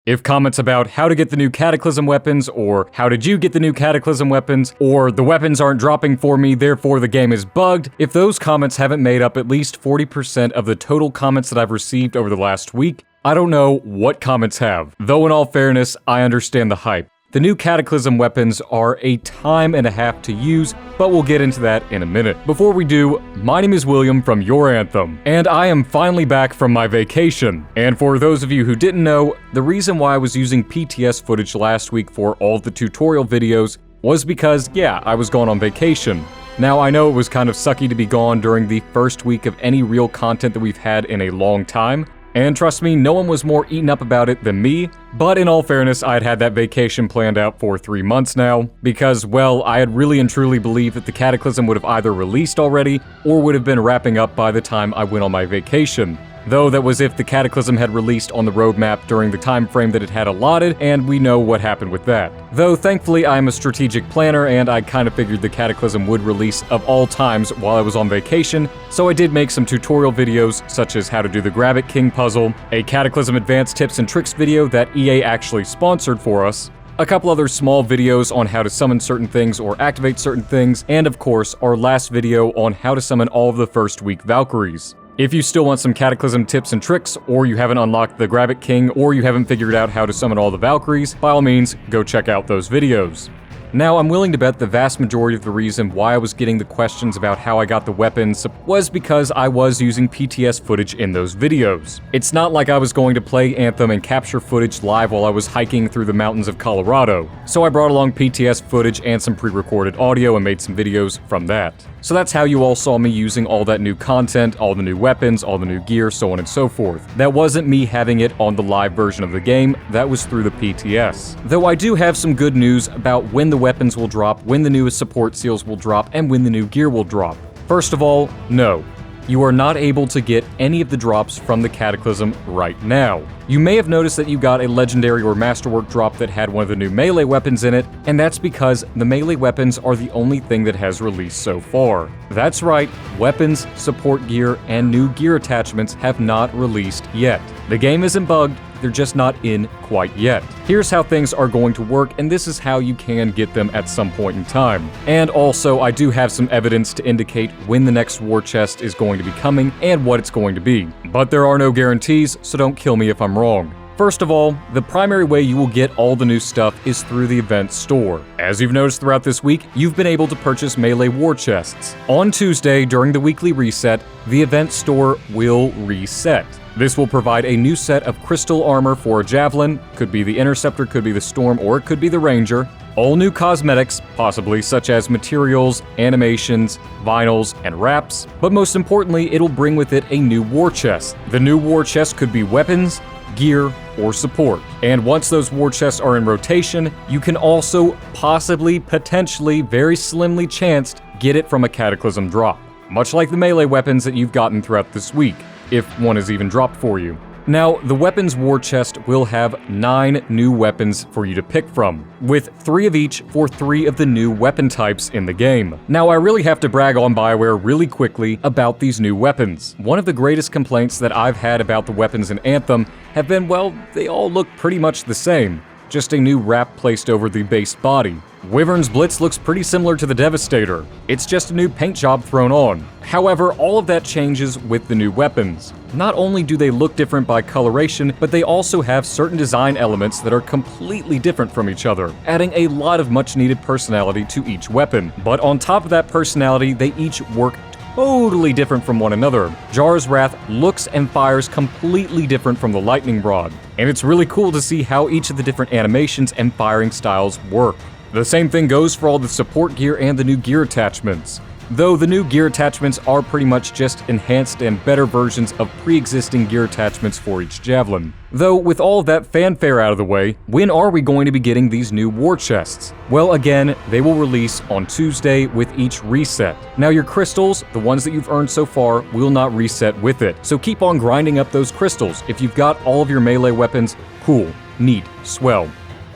If comments about how to get the new Cataclysm weapons, or how did you get the new Cataclysm weapons, or the weapons aren't dropping for me, therefore the game is bugged, if those comments haven't made up at least 40% of the total comments that I've received over the last week, I don't know what comments have. Though in all fairness, I understand the hype. The new Cataclysm weapons are a time and a half to use, but we'll get into that in a minute. Before we do, my name is William from Your Anthem, and I am finally back from my vacation. And for those of you who didn't know, the reason why I was using PTS footage last week for all of the tutorial videos was because, yeah, I was gone on vacation. Now, I know it was kind of sucky to be gone during the first week of any real content that we've had in a long time, and trust me, no one was more eaten up about it than me, but in all fairness, I'd had that vacation planned out for 3 months now, because, well, I had really and truly believed that the Cataclysm would have either released already, or would have been wrapping up by the time I went on my vacation. Though that was if the Cataclysm had released on the roadmap during the time frame that it had allotted, and we know what happened with that. Though thankfully I'm a strategic planner, and I kind of figured the Cataclysm would release of all times while I was on vacation, so I did make some tutorial videos such as how to do the Grab It King puzzle, a Cataclysm Advanced Tips and Tricks video that EA actually sponsored for us, a couple other small videos on how to summon certain things or activate certain things, and of course our last video on how to summon all of the first week Valkyries. If you still want some Cataclysm tips and tricks, or you haven't unlocked the Grab It King, or you haven't figured out how to summon all the Valkyries, by all means, go check out those videos. Now, I'm willing to bet the vast majority of the reason why I was getting the questions about how I got the weapons was because I was using PTS footage in those videos. It's not like I was going to play Anthem and capture footage live while I was hiking through the mountains of Colorado, so I brought along PTS footage and some pre-recorded audio and made some videos from that. So that's how you all saw me using all that new content, all the new weapons, all the new gear, so on and so forth. That wasn't me having it on the live version of the game, that was through the PTS. Though I do have some good news about when the weapons will drop, when the newest support seals will drop, and when the new gear will drop. First of all, no. You are not able to get any of the drops from the Cataclysm right now. You may have noticed that you got a legendary or masterwork drop that had one of the new melee weapons in it, and that's because the melee weapons are the only thing that has released so far. That's right, weapons, support gear, and new gear attachments have not released yet. The game isn't bugged, they're just not in quite yet. Here's how things are going to work, and this is how you can get them at some point in time. And also, I do have some evidence to indicate when the next war chest is going to be coming and what it's going to be. But there are no guarantees, so don't kill me if I'm wrong. First of all, the primary way you will get all the new stuff is through the event store. As you've noticed throughout this week, you've been able to purchase melee war chests. On Tuesday, during the weekly reset, the event store will reset. This will provide a new set of crystal armor for a javelin, could be the interceptor, could be the storm, or it could be the ranger. All new cosmetics, possibly, such as materials, animations, vinyls, and wraps. But most importantly, it'll bring with it a new war chest. The new war chest could be weapons, gear, or support. And once those war chests are in rotation, you can also possibly, potentially, very slimly chanced, get it from a Cataclysm drop. Much like the melee weapons that you've gotten throughout this week, if one is even dropped for you. Now, the weapons war chest will have 9 new weapons for you to pick from, with 3 of each for 3 of the new weapon types in the game. Now, I really have to brag on BioWare really quickly about these new weapons. One of the greatest complaints that I've had about the weapons in Anthem have been, well, they all look pretty much the same. Just a new wrap placed over the base body. Wyvern's Blitz looks pretty similar to the Devastator. It's just a new paint job thrown on. However, all of that changes with the new weapons. Not only do they look different by coloration, but they also have certain design elements that are completely different from each other, adding a lot of much needed personality to each weapon. But on top of that personality, they each work totally different from one another. Jar's Wrath looks and fires completely different from the Lightning Rod, and it's really cool to see how each of the different animations and firing styles work. The same thing goes for all the support gear and the new gear attachments. Though the new gear attachments are pretty much just enhanced and better versions of pre-existing gear attachments for each javelin. Though with all of that fanfare out of the way, when are we going to be getting these new war chests? Well, again, they will release on Tuesday with each reset. Now your crystals, the ones that you've earned so far, will not reset with it, so keep on grinding up those crystals. If you've got all of your melee weapons, cool, neat, swell.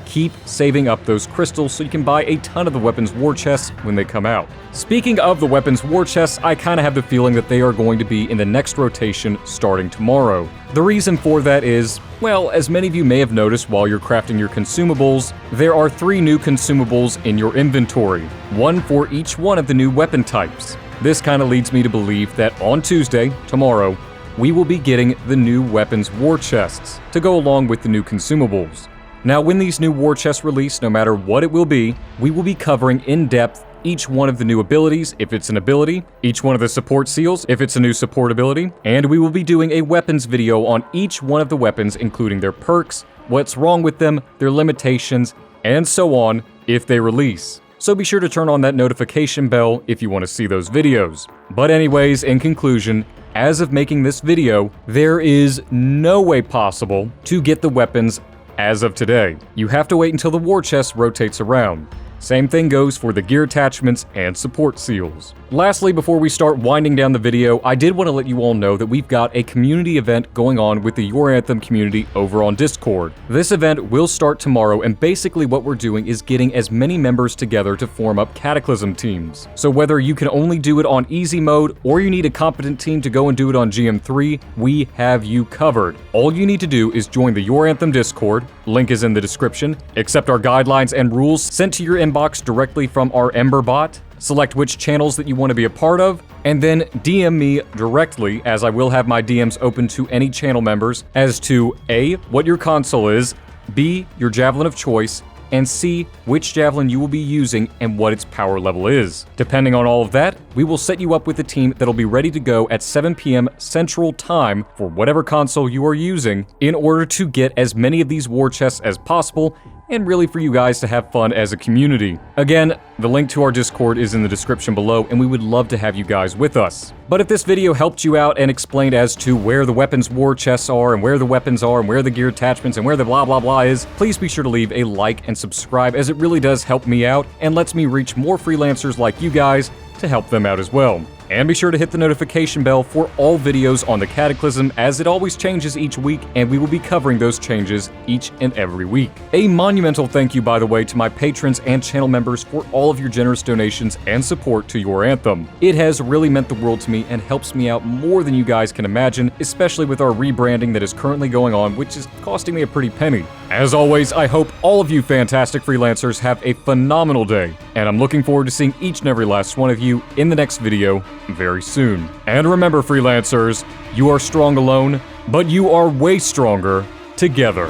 keep saving up those crystals so you can buy a ton of the weapons war chests when they come out. Speaking of the weapons war chests, I kinda have the feeling that they are going to be in the next rotation starting tomorrow. The reason for that is, well, as many of you may have noticed while you're crafting your consumables, there are 3 new consumables in your inventory, one for each one of the new weapon types. This kinda leads me to believe that on Tuesday, tomorrow, we will be getting the new weapons war chests to go along with the new consumables. Now, when these new war chests release, no matter what it will be, we will be covering in depth each one of the new abilities, if it's an ability, each one of the support seals, if it's a new support ability, and we will be doing a weapons video on each one of the weapons, including their perks, what's wrong with them, their limitations, and so on, if they release. So be sure to turn on that notification bell if you want to see those videos. But anyways, in conclusion, as of making this video, there is no way possible to get the weapons as of today. You have to wait until the war chest rotates around. Same thing goes for the gear attachments and support seals. Lastly, before we start winding down the video, I did want to let you all know that we've got a community event going on with the Your Anthem community over on Discord. This event will start tomorrow, and basically what we're doing is getting as many members together to form up Cataclysm teams. So whether you can only do it on easy mode, or you need a competent team to go and do it on GM3, we have you covered. All you need to do is join the Your Anthem Discord, link is in the description, accept our guidelines and rules sent to your inbox directly from our Ember bot, select which channels that you want to be a part of, and then DM me directly, as I will have my DMs open to any channel members, as to A, what your console is, B, your javelin of choice, and C, which javelin you will be using and what its power level is. Depending on all of that, we will set you up with a team that'll be ready to go at 7 p.m. Central Time for whatever console you are using in order to get as many of these war chests as possible and really for you guys to have fun as a community. Again, the link to our Discord is in the description below, and we would love to have you guys with us. But if this video helped you out and explained as to where the weapons war chests are, and where the weapons are, and where the gear attachments, and where the blah blah blah is, please be sure to leave a like and subscribe, as it really does help me out and lets me reach more freelancers like you guys to help them out as well. And be sure to hit the notification bell for all videos on the Cataclysm, as it always changes each week, and we will be covering those changes each and every week. A monumental thank you, by the way, to my patrons and channel members for all of your generous donations and support to Your Anthem. It has really meant the world to me and helps me out more than you guys can imagine, especially with our rebranding that is currently going on, which is costing me a pretty penny. As always, I hope all of you fantastic freelancers have a phenomenal day, and I'm looking forward to seeing each and every last one of you in the next video very soon. And remember, freelancers, you are strong alone, but you are way stronger together.